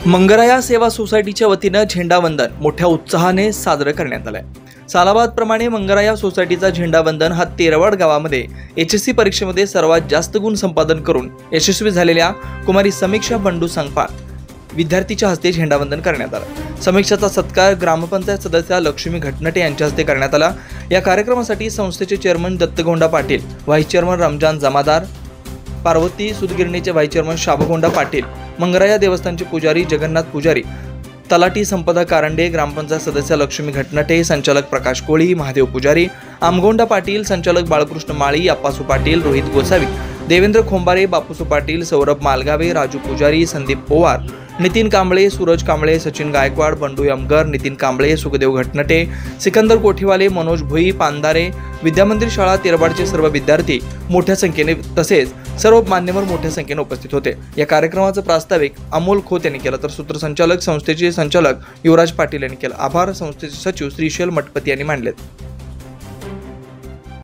मंगराया सेवा सोसायटीच्या वतीनं झेंडावंदन मोठ्या उत्साहाने साजरं करण्यात आलंय। सालाबाद प्रमाणे मंगराया सोसायटीचा झेंडावंदन हा तेरवाड गावामध्ये HSC परीक्षेमध्ये सर्वात जास्त गुण संपादन करून यशस्वी झालेल्या कुमारी समीक्षा बंडू संगपाळ विद्यार्थीच्या हस्ते झेंडावंदन करण्यात आलं। समीक्षाचा सत्कार ग्रामपंचायत सदस्य लक्ष्मी घटनटे यांच्या हस्ते करण्यात आला। या कार्यक्रमासाठी संस्थेचे chairman Dattagonda Patil, vice chairman Ramzan Jamadar, Parvati सुदगिरणीचे व्हाईस चेअरमन शाबगोंडा पाटील, मंगराया देवस्थानचे पुजारी जगन्नाथ पुजारी, तलाठी संपदा कारंडे, ग्रामपंचायत सदस्य लक्ष्मी घटनटे, संचालक प्रकाश कोळी, महादेव पुजारी, आमगोंडा पाटील, संचालक बाळकृष्ण माळी, अप्पासू पाटील, रोहित गोसावी, देवेंद्र खोंबारे, बापूसू पाटील, सौरभ मालगावे, राजू पुजारी, संदीप पोवार, नितीन कांबळे, सूरज कांबळे, सचिन गायकवाड, बंडू यमगर, नितीन कांबळे, सुखदेव घटनटे, सिकंदर कोठीवाले, मनोज भुई, पांदारे, विद्यामंदिर शाळा तेरवाडचे सर्व विद्यार्थी मोठ्या संख्येने तसेच सर्व मान्यवर मोठ्या संख्येने उपस्थित होते। या कार्यक्रमाचं प्रास्ताविक अमोल खोत यांनी केलं तर सूत्रसंचालक संस्थेचे संचालक युवराज पाटील यांनी केलं। आभार संस्थेचे सचिव श्रीशैल मठपती यांनी मानले।